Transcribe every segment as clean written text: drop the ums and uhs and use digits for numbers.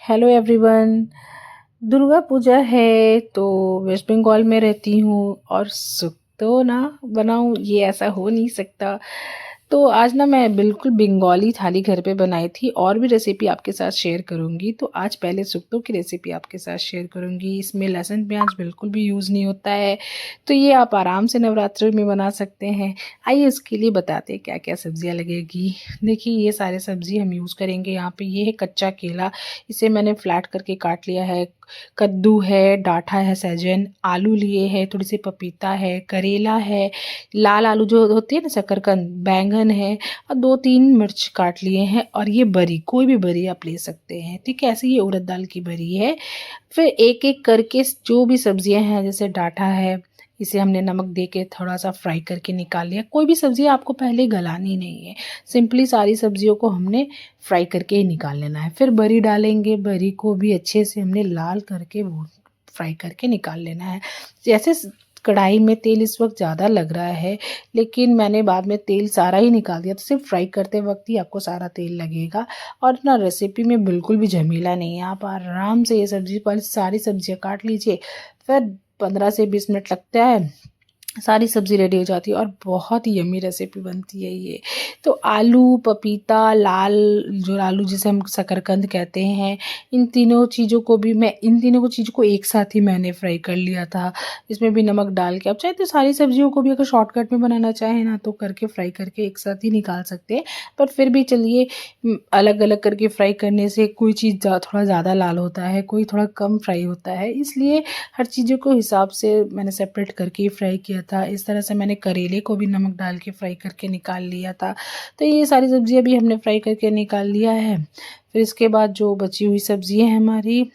Hello everyone. Durga Puja है तो waste Bengal में रहती हूँ और सुख तो ना बनाऊँ ये ऐसा हो नहीं सकता। तो आज ना मैं बिल्कुल बंगाली थाली घर पे बनाई थी और भी रेसिपी आपके साथ शेयर करूँगी। तो आज पहले सुक्तों की रेसिपी आपके साथ शेयर करूँगी। इसमें लहसुन प्याज बिल्कुल भी यूज़ नहीं होता है, तो ये आप आराम से नवरात्रि में बना सकते हैं। आइए उसके लिए बताते हैं क्या क्या सब्जियां लगेगी। देखिए ये सारे सब्जी हम यूज़ करेंगे। यहाँ पे ये है कच्चा केला, इसे मैंने फ्लैट करके काट लिया है। कद्दू है, डाँठा है सहजन, आलू लिए हैं, थोड़ी सी पपीता है, करेला है, लाल आलू जो होती है ना शकरकंद, बैंगन है और 2-3 मिर्च काट लिए हैं और ये बरी, कोई भी बरी आप ले सकते हैं। ठीक है, ऐसे ये उड़द दाल की बरी है। फिर एक-एक करके जो भी सब्जियां हैं, जैसे डाँठा है, इसे हमने नमक दे के थोड़ा-सा फ्राई करके निकाल लिया। कोई भी सब्ज़ी आपको पहले गलानी नहीं है, सिंपली सारी सब्जियों को हमने फ्राई करके ही निकाल लेना है। फिर बरी डालेंगे, बरी को भी अच्छे से हमने लाल करके भून फ्राई करके निकाल लेना है। जैसे कढ़ाई में तेल इस वक्त ज़्यादा लग रहा है, लेकिन मैंने बाद में तेल सारा ही निकाल दिया, तो सिर्फ फ्राई करते वक्त ही आपको सारा तेल लगेगा। और ना रेसिपी में बिल्कुल भी झमेला नहीं है, आप आराम से ये सब्ज़ी पहले सारी सब्जियां काट लीजिए। फिर 15 से 20 मिनट लगता है, सारी सब्ज़ी रेडी हो जाती है और बहुत ही यम्मी रेसिपी बनती है ये। तो आलू, पपीता, लाल जो आलू जिसे हम शकरकंद कहते हैं, इन तीनों चीज़ों को भी मैं इन तीनों को चीज़ों को एक साथ ही मैंने फ्राई कर लिया था। इसमें भी नमक डाल के, आप चाहे तो सारी सब्जियों को भी अगर शॉर्टकट में बनाना चाहें ना तो करके फ्राई करके एक साथ ही निकाल सकते हैं। पर फिर भी चलिए, अलग-अलग करके फ्राई करने से कोई चीज़ थोड़ा ज़्यादा लाल होता है, कोई थोड़ा कम फ्राई होता है, इसलिए हर चीज़ों को हिसाब से मैंने सेपरेट करके ही फ्राई किया था। इस तरह से मैंने करेले को भी नमक डाल के फ्राई करके निकाल लिया था। तो ये सारी सब्जियाँ भी हमने फ्राई करके निकाल लिया है। फिर इसके बाद जो बची हुई सब्जियाँ हैं हमारी,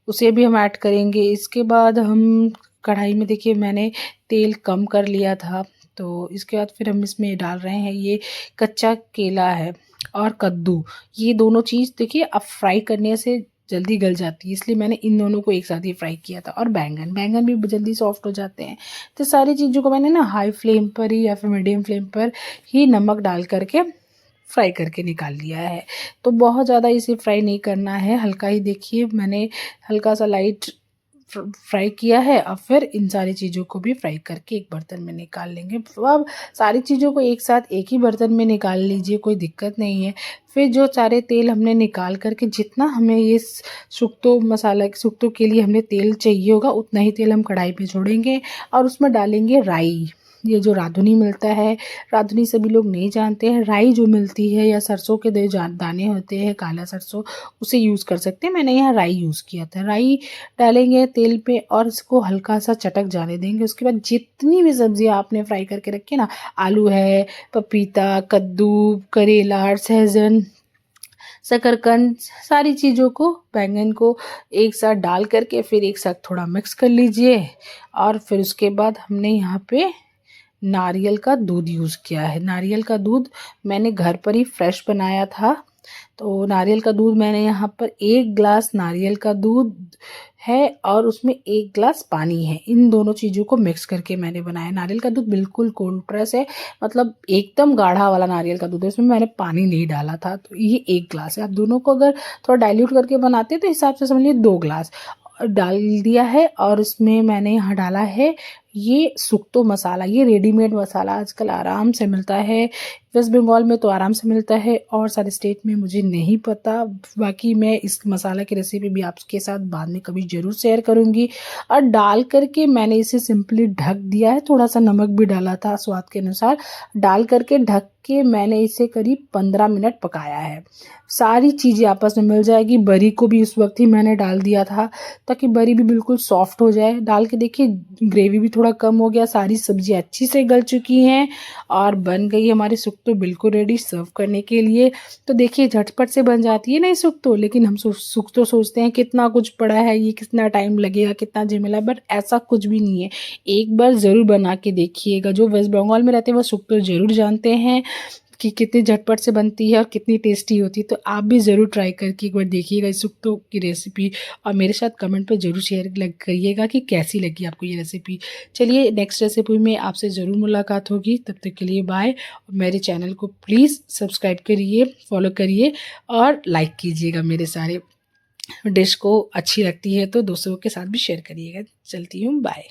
उसे भी हम ऐड करेंगे। इसके बाद हम कढ़ाई में, देखिए मैंने तेल कम कर लिया था, तो इसके बाद फिर हम इसमें डाल रहे हैं ये कच्चा केला है और कद्दू। ये दोनों चीज़ देखिए अब फ्राई करने से जल्दी गल जाती है, इसलिए मैंने इन दोनों को एक साथ ही फ्राई किया था। और बैंगन बैंगन भी जल्दी सॉफ्ट हो जाते हैं। तो सारी चीज़ों को मैंने ना हाई फ्लेम पर ही या फिर मीडियम फ्लेम पर ही नमक डाल करके फ्राई करके निकाल लिया है। तो बहुत ज़्यादा इसे फ्राई नहीं करना है, हल्का ही, देखिए मैंने हल्का सा लाइट फ्राई किया है। अब फिर इन सारी चीज़ों को भी फ्राई करके एक बर्तन में निकाल लेंगे। तो अब सारी चीज़ों को एक साथ एक ही बर्तन में निकाल लीजिए, कोई दिक्कत नहीं है। फिर जो सारे तेल हमने निकाल करके, जितना हमें ये शुक्तो के लिए हमें तेल चाहिए होगा, उतना ही तेल हम कढ़ाई पे छोड़ेंगे और उसमें डालेंगे राई। ये जो राधुनी मिलता है, राधुनी सभी लोग नहीं जानते हैं, राई जो मिलती है या सरसों के दाने होते हैं, काला सरसों, उसे यूज़ कर सकते हैं। मैंने यहाँ राई यूज़ किया था। राई डालेंगे तेल पे और इसको हल्का सा चटक जाने देंगे। उसके बाद जितनी भी सब्जियाँ आपने फ्राई करके रखी है ना, आलू है, पपीता, कद्दू, करेला, सहजन, शकरकंद, सारी चीज़ों को, बैंगन को एक साथ डाल करके फिर एक साथ थोड़ा मिक्स कर लीजिए। और फिर उसके बाद हमने यहाँ पे नारियल का दूध यूज़ किया है। नारियल का दूध मैंने घर पर ही फ्रेश बनाया था। तो नारियल का दूध मैंने यहाँ पर 1 ग्लास नारियल का दूध है और उसमें 1 ग्लास पानी है। इन दोनों चीज़ों को मिक्स करके मैंने बनाया। नारियल का दूध बिल्कुल कोल्ड प्रेस है, मतलब एकदम गाढ़ा वाला नारियल का दूध है, उसमें मैंने पानी नहीं डाला था। तो ये 1 ग्लास है। आप दोनों को अगर थोड़ा डाइल्यूट करके बनाते हैं तो हिसाब से समझिए 2 ग्लास डाल दिया है। और इसमें मैंने यहाँ डाला है ये सुक्तो मसाला। ये रेडीमेड मसाला आजकल आराम से मिलता है, वेस्ट बंगाल में तो आराम से मिलता है और सारे स्टेट में मुझे नहीं पता। बाकी मैं इस मसाला की रेसिपी भी आपके साथ बाद में कभी ज़रूर शेयर करूँगी। और डाल करके मैंने इसे सिंपली ढक दिया है, थोड़ा सा नमक भी डाला था स्वाद के अनुसार। डाल करके ढक के मैंने इसे करीब 15 मिनट पकाया है। सारी चीज़ें आपस में मिल जाएगी। बरी को भी उस वक्त ही मैंने डाल दिया था ताकि बरी भी बिल्कुल सॉफ्ट हो जाए। डाल के देखिए ग्रेवी भी थोड़ा कम हो गया, सारी सब्जियां अच्छी से गल चुकी हैं और बन गई हमारी सुक्तो बिल्कुल रेडी सर्व करने के लिए। तो देखिए झटपट से बन जाती है ना ये सुक्तो, लेकिन हम सुक्तो सोचते हैं कितना कुछ पड़ा है, ये कितना टाइम लगेगा, कितना झमेला, बट ऐसा कुछ भी नहीं है। एक बार ज़रूर बना के देखिएगा। जो वेस्ट बंगाल में रहते हैं वो सुक्तो ज़रूर जानते हैं कि कितनी झटपट से बनती है और कितनी टेस्टी होती है। तो आप भी ज़रूर ट्राई करके एक बार देखिएगा इस सुक्तो की रेसिपी और मेरे साथ कमेंट पे ज़रूर शेयर करिएगा कि कैसी लगी आपको ये रेसिपी। चलिए नेक्स्ट रेसिपी में आपसे ज़रूर मुलाकात होगी, तब तक के लिए बाय। मेरे चैनल को प्लीज़ सब्सक्राइब करिए, फॉलो करिए और लाइक कीजिएगा मेरे सारे डिश को अच्छी लगती है तो दूसरों के साथ भी शेयर करिएगा। चलती हूँ, बाय।